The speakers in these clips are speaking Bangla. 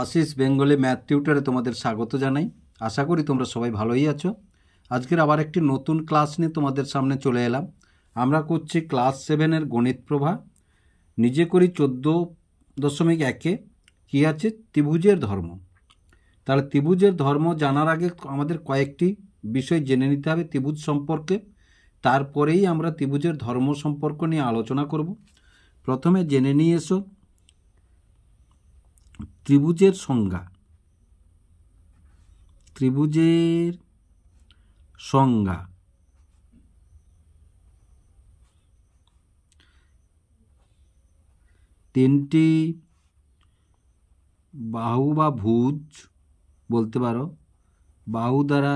আশিস বেঙ্গলি ম্যাথ টিউটরে তোমাদের স্বাগত জানাই। আশা করি তোমরা সবাই ভালোই আছো। আজকের আবার একটি নতুন ক্লাস নিয়ে তোমাদের সামনে চলে এলাম। আমরা করছি ক্লাস 7-এর গণিত প্রভা। নিজে করি 14.1-এ কী আছে, ত্রিভুজের ধর্ম। তাহলে ত্রিভুজের ধর্ম জানার আগে আমাদের কয়েকটি বিষয় জেনে নিতে হবে ত্রিভুজ সম্পর্কে, তারপরেই আমরা ত্রিভুজের ধর্ম সম্পর্ক নিয়ে আলোচনা করব। প্রথমে জেনে নিয়ে এসো ত্রিভুজের সংজ্ঞা। ত্রিভুজের সংজ্ঞা তিনটি বাহু বা ভুজ বলতে পারো, বাহু দ্বারা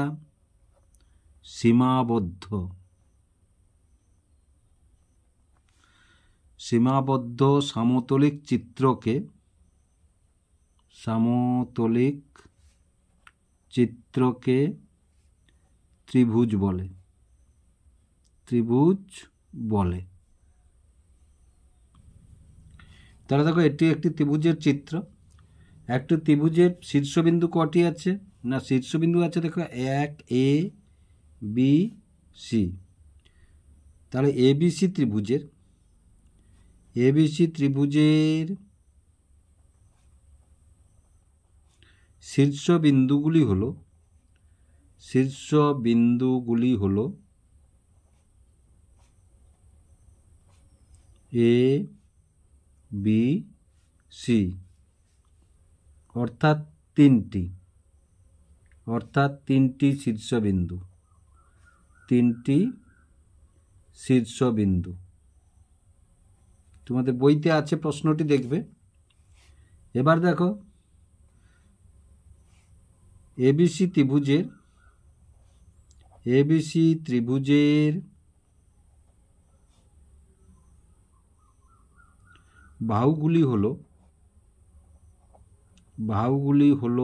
সীমাবদ্ধ সমতলিক চিত্রকে ত্রিভুজ বলে। তাহলে দেখো, এটি একটি ত্রিভুজের চিত্র। একটি ত্রিভুজের শীর্ষবিন্দু কটি আছে না, শীর্ষবিন্দু আছে দেখো 1 A B C। তাহলে ABC ত্রিভুজের শীর্ষবিন্দুগুলি হলো A B C, অর্থাৎ তিনটি শীর্ষবিন্দু। তোমাদের বইতে আছে, প্রশ্নটি দেখবে। এবার দেখো, এবিসি ত্রিভুজের বাহুগুলি হলো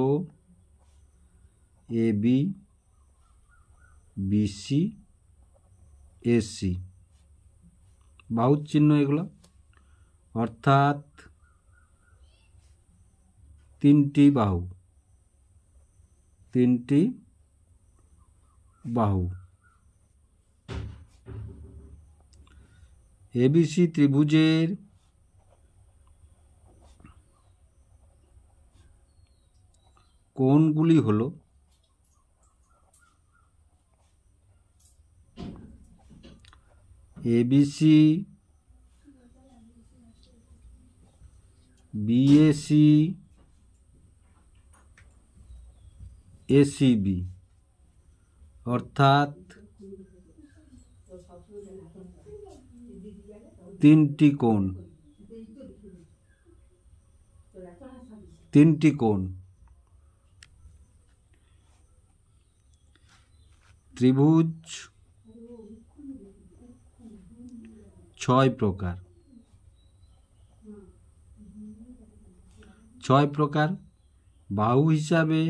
AB BC AC, বাহুর চিহ্ন এগুলো, অর্থাৎ তিনটি বাহু। এবিসি ত্রিভুজের কোণগুলি হলো ABC BAC ACB, অর্থাৎ তিনটি কোণ। ত্রিভুজ 6 প্রকার। বাহু হিসাবে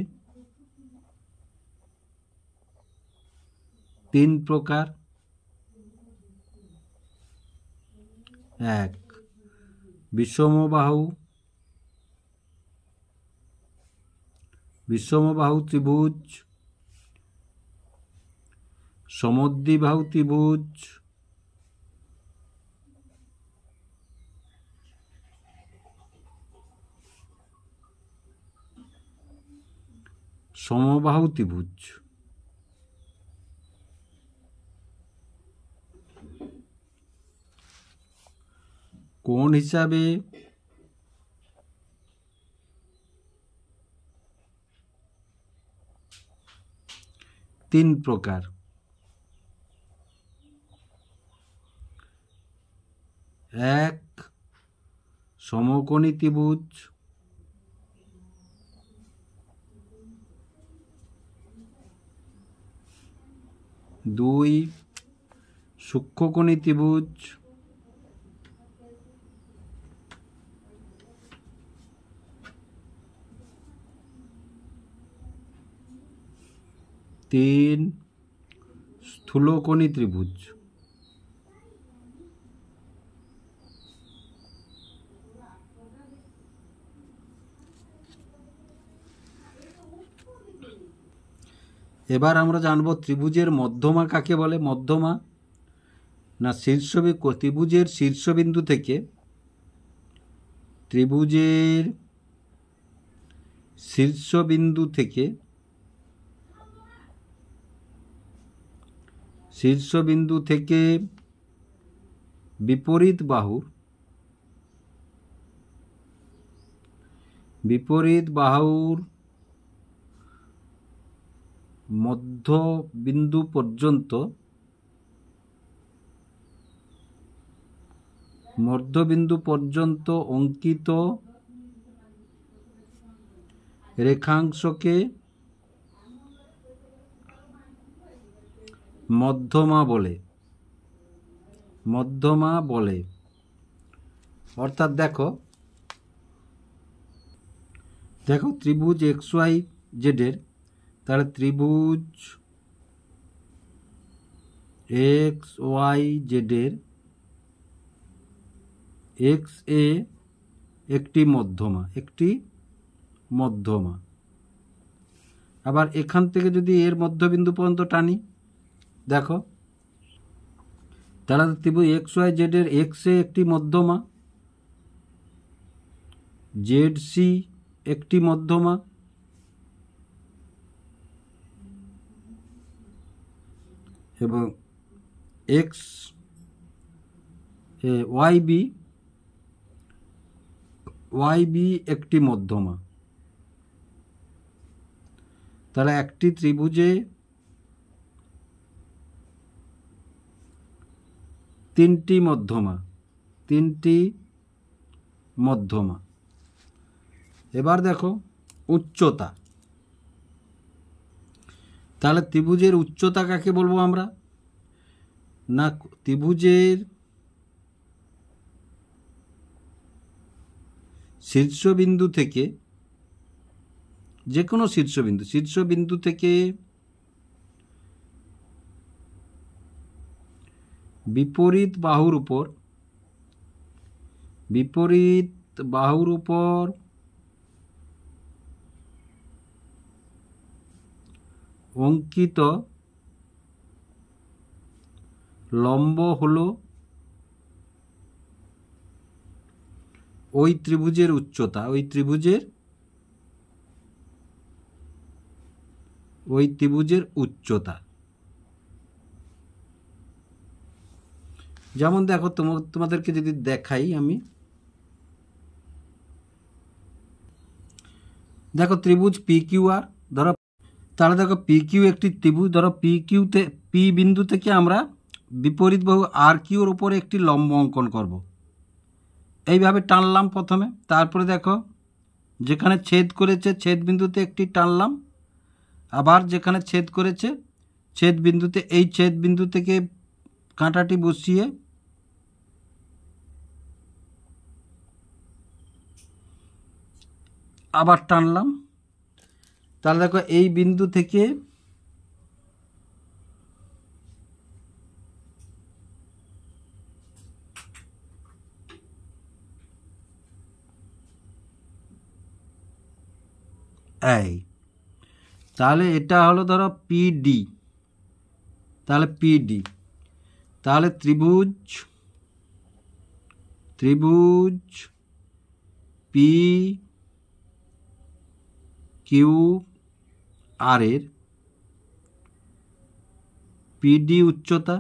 3 প্রকার। 1 বিষমবাহু ত্রিভুজ, সমদ্বিবাহু ত্রিভুজ, সমবাহু ত্রিভুজ। কোণ হিসাবে 3 প্রকার। 1 সমকোণী ত্রিভুজ, 2 সূক্ষ্মকোণী ত্রিভুজ, 3 স্থূলকোণী ত্রিভুজ। এবার আমরা জানব ত্রিভুজের মধ্যমা কাকে বলে। মধ্যমা না ত্রিভুজের শীর্ষবিন্দু থেকে শীর্ষবিন্দু থেকে বিপরীত বাহুর মধ্যবিন্দু পর্যন্ত অঙ্কিত রেখাংশকে মধ্যমা বলে। অর্থাৎ দেখো ত্রিভুজ XYZ এর, তাহলে ত্রিভুজ XYZ এর XA একটি মধ্যমা। আবার এখান থেকে যদি এর মধ্যবিন্দু পর্যন্ত টানি, দেখো তাহলে ত্রিভুজ XYZ এর XA একটি মধ্যমা, ZC একটি মধ্যমা, এবং YB একটি মধ্যমা। তাহলে একটি ত্রিভুজে তিনটি মধ্যমা। এবার দেখো উচ্চতা। তাহলে ত্রিভুজের উচ্চতা কাকে বলবো আমরা? না ত্রিভুজের শীর্ষবিন্দু থেকে, যে কোনো শীর্ষবিন্দু থেকে বিপরীত বাহুর উপর অঙ্কিত লম্ব হলো ওই ত্রিভুজের উচ্চতা। যেমন দেখো তোমাদেরকে যদি দেখাই আমি, দেখো ত্রিভুজ PQR ধরো, তাহলে দেখো PQ একটি ত্রিভুজ। ধরো P বিন্দু থেকে আমরা বিপরীত বাহু RQ এর উপরে একটি লম্ব অঙ্কন করব। এইভাবে টানলাম প্রথমে, তারপরে দেখো যেখানে ছেদ করেছে ছেদ বিন্দুতে একটি টানলাম, আবার যেখানে ছেদ করেছে ছেদ বিন্দুতে এই ছেদ বিন্দু থেকে কাঁটাটি বসিয়ে আবার টানলাম। তাহলে দেখো এই বিন্দু থেকে তাহলে এটা হলো ধরো PD। তাহলে তাহলে ত্রিভুজ PQR এর PD উচ্চতা।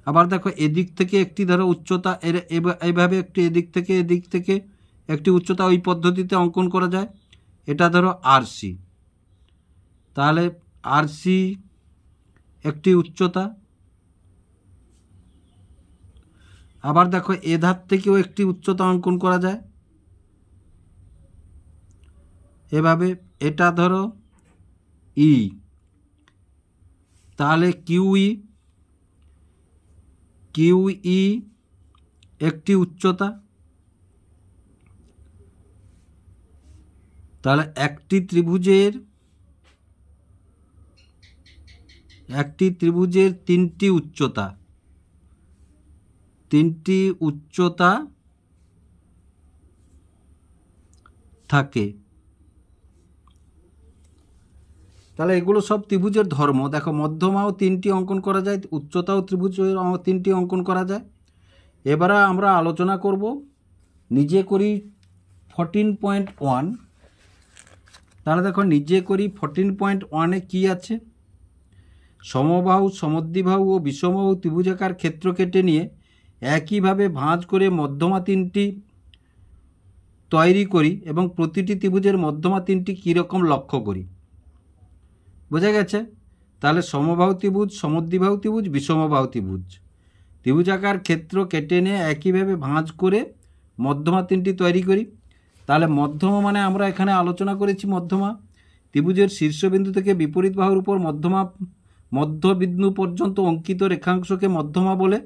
আবার দেখো এদিক থেকে একটি ধরো উচ্চতা, এইভাবে একটি এদিক থেকে একটি উচ্চতা ওই পদ্ধতিতে অঙ্কন করা যায়। এটা ধরো RC, তাহলে RC একটি উচ্চতা। আবার দেখো এ ধার থেকেও একটি উচ্চতা অঙ্কন করা যায় এভাবে। এটা ধরো E, তাহলে QE একটি উচ্চতা। তাহলে একটি ত্রিভুজের তিনটি উচ্চতা থাকে। তাহলে এগুলো সব ত্রিভুজের ধর্ম। দেখো মধ্যমাও 3টি অঙ্কন করা যায়, উচ্চতাও ত্রিভুজ 3টি অঙ্কন করা যায়। এবারে আমরা আলোচনা করব নিজে করি 14.1। তাহলে দেখো নিজে করি 14.1-এ কী আছে? সমবাহু, সমদ্বিবাহু ও বিষমবাহু ত্রিভুজাকার ক্ষেত্র কেটে নিয়ে একইভাবে ভাঁজ করে মধ্যমা 3টি তৈরি করি এবং প্রতিটি ত্রিভুজের মধ্যমা 3টি কীরকম লক্ষ্য করি। বোঝা গেছে? তাহলে সমবাহু ত্রিভুজ, সমদ্বিবাহু ত্রিভুজ, বিষমবাহু ত্রিভুজ, ত্রিভুজাকার ক্ষেত্র কেটে নিয়ে একইভাবে ভাঁজ করে মধ্যমা 3টি তৈরি করি। তাহলে মধ্যমা মানে আমরা এখানে আলোচনা করেছি মধ্যমা ত্রিভুজের শীর্ষবিন্দু থেকে বিপরীত বাহুর উপর মধ্যবিন্দু পর্যন্ত অঙ্কিত রেখাংশকে মধ্যমা বলে।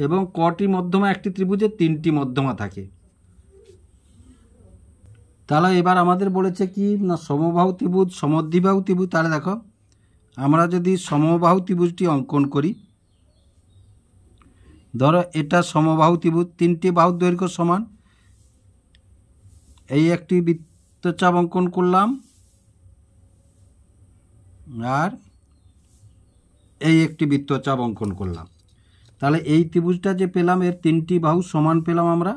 এবং কটি মধ্যমা একটি ত্রিভুজে? 3টি মধ্যমা থাকে। তাহলে এবার আমাদের বলেছে কি না সমবাহু ত্রিভুজ, সমদ্বিবাহু ত্রিভুজ। তাহলে দেখো আমরা যদি সমবাহু ত্রিভুজটি অঙ্কন করি, ধরো এটা সমবাহু ত্রিভুজ, 3টি বাহুর দৈর্ঘ্য সমান। এই একটি বৃত্তচাপ অঙ্কন করলাম আর এই একটি বৃত্তচাপ অঙ্কন করলাম। তাহলে এই ত্রিভুজটা যে পেলাম এর 3টি বাহু সমান পেলাম আমরা।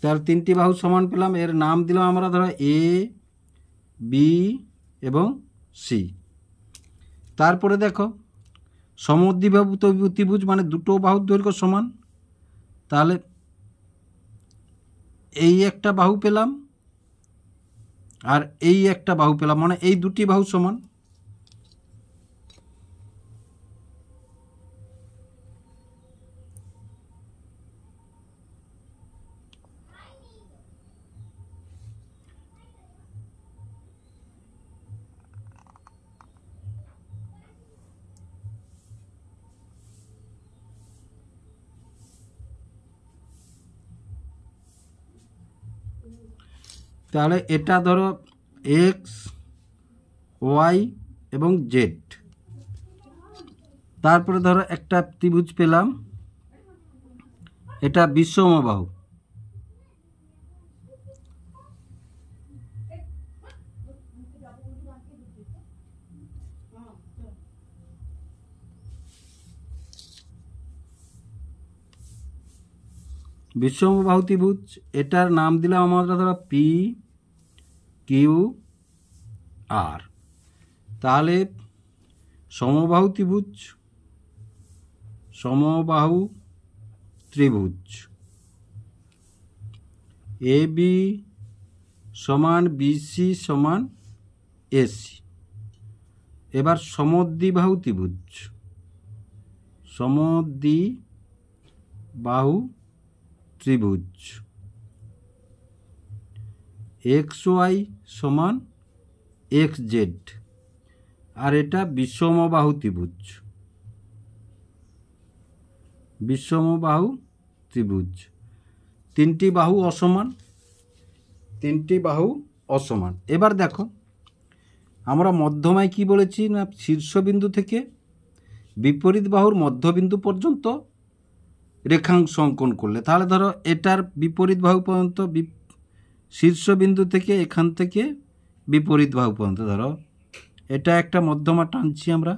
তার 3টি বাহু সমান পেলাম, এর নাম দিলাম আমরা ধরো এ, বি এবং সি। তারপরে দেখো সমদ্বিবাহু ত্রিভুজ মানে দুটো বাহুর দৈর্ঘ্য সমান। তাহলে এই একটা বাহু পেলাম আর এই একটা বাহু পেলাম, মানে এই দুটি বাহু সমান। তাহলে এটা ধরো এক্স, ওয়াই এবং জেড। তারপরে ধরো একটা ত্রিভুজ পেলাম, এটা বিষমবাহু। বিষমবাহু ত্রিভুজ, এটার নাম দিলাম আমরা ধরো পি, কিউ, আর। তাহলে সমবাহু ত্রিভুজ, সমবাহু ত্রিভুজ এ বি সমান বিসি সমান এসি। এবার সমদ্বিবাহু ত্রিভুজ, সমদ্বিবাহু ত্রিভুজ এক্স ওয়াই সমান এক্স জেড। আর এটা বিষমবাহু ত্রিভুজ, বিষমবাহু ত্রিভুজ 3টি বাহু অসমান, 3টি বাহু অসমান। এবার দেখো আমরা মধ্যমায় কি বলেছি না শীর্ষবিন্দু থেকে বিপরীত বাহুর মধ্যবিন্দু পর্যন্ত রেখাংশ অঙ্কন করলে, তাহলে ধরো এটার বিপরীত বাহু পর্যন্ত শীর্ষবিন্দু থেকে এখান থেকে বিপরীত বাহু পর্যন্ত ধরো এটা একটা মধ্যমা টানছি আমরা,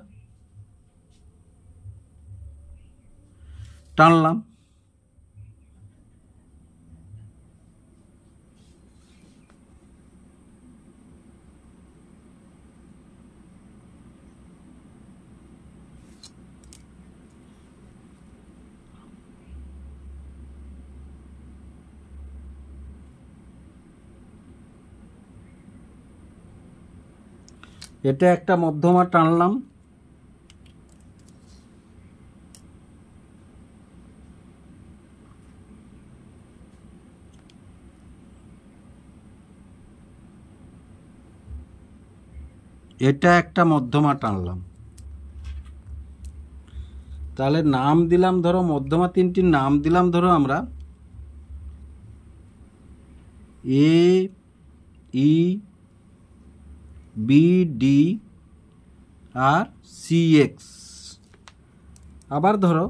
টানলাম। এটা একটা মধ্যমা টানলাম, এটা একটা মধ্যমা টানলাম। তাহলে নাম দিলাম ধরো মধ্যমা 3টির নাম দিলাম ধরো আমরা এ, ই, বিডি আর সিএক্স। আবার ধরো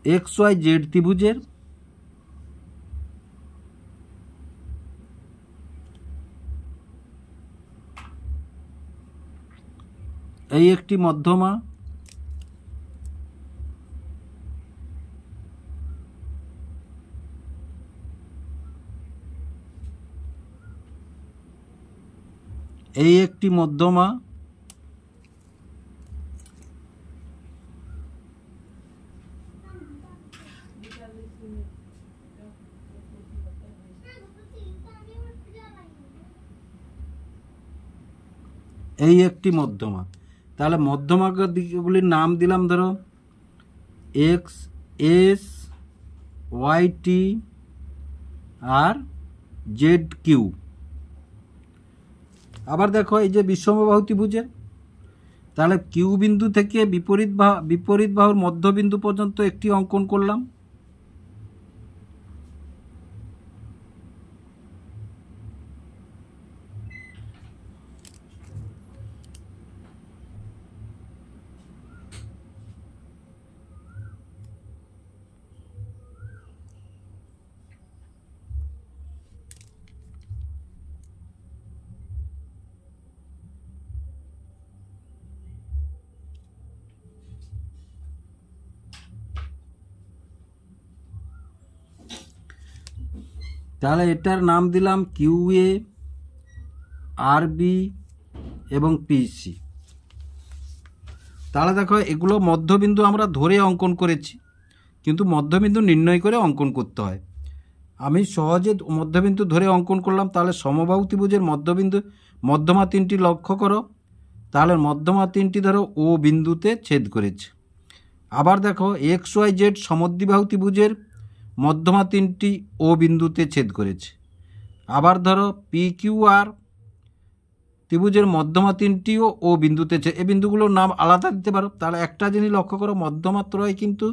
এক্স ওয়াই জেড ত্রিভুজের এই একটি মধ্যমা, এই একটি মধ্যমা এই একটি মধ্যমা। তাহলে মধ্যমার দিকগুলির নাম দিলাম ধরো এক্স এস ওয়াই টি আর জেড কিউ। আবার দেখো এই যে বিষমবাহু ত্রিভুজের, তাহলে কিউ বিন্দু থেকে বিপরীত বাহুর মধ্যবিন্দু পর্যন্ত একটি অঙ্কন করলাম। তাহলে এটার নাম দিলাম কিউ এ, আর বি এবং পিসি। তাহলে দেখো এগুলো মধ্যবিন্দু আমরা ধরে অঙ্কন করেছি, কিন্তু মধ্যবিন্দু নির্ণয় করে অঙ্কন করতে হয়। আমি সহজে মধ্যবিন্দু ধরে অঙ্কন করলাম। তাহলে সমবাহু ত্রিভুজের মধ্যমা তিনটি লক্ষ্য করো। তাহলে মধ্যমা তিনটি ধরো ও বিন্দুতে ছেদ করেছে। আবার দেখো এক্স ওয়াই জেড সমদ্বিবাহু ত্রিভুজের মধ্যমা তিনটি ও বিন্দুতে ছেদ করেছে। আবার ধরো পি কিউ আর ত্রিভুজের মধ্যমা তিনটিও ও বিন্দুতে এই বিন্দুগুলোর নাম আলাদা দিতে পারো। তাহলে একটা জিনিস লক্ষ্য করো, মধ্যমা ত্রয় কিন্তু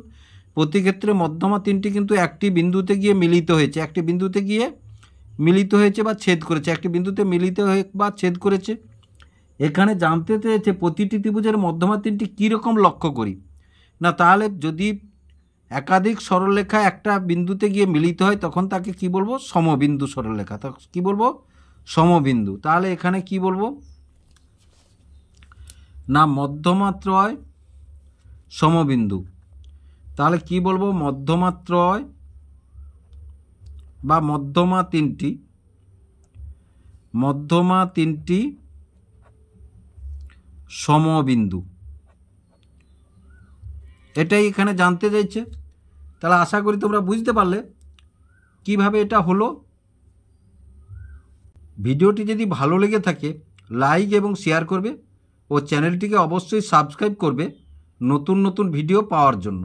প্রতি ক্ষেত্রে মধ্যমা তিনটি কিন্তু একটি বিন্দুতে গিয়ে মিলিত হয়েছে, একটি বিন্দুতে গিয়ে মিলিত হয়েছে বা ছেদ করেছে, একটি বিন্দুতে মিলিত হয়ে বা ছেদ করেছে। এখানে জানতে চেয়েছে প্রতিটি ত্রিভুজের মধ্যমা তিনটি কীরকম লক্ষ্য করি না। তাহলে যদি একাধিক সরলরেখা একটা বিন্দুতে গিয়ে মিলিত হয় তখন তাকে কি বলবো? সমবিন্দু সরলরেখা। তা কি বলবো? সমবিন্দু। তাহলে এখানে কি বলবো না মধ্যমা ত্রয় সমবিন্দু। তাহলে কি বলবো? মধ্যমা ত্রয় বা মধ্যমা তিনটি সমবিন্দু, এটাই এখানে জানতে চাইছে। তাহলে আশা করি তোমরা বুঝতে পারলে কিভাবে এটা হলো। ভিডিওটি যদি ভালো লেগে থাকে লাইক এবং শেয়ার করবে ও চ্যানেলটিকে অবশ্যই সাবস্ক্রাইব করবে নতুন নতুন ভিডিও পাওয়ার জন্য।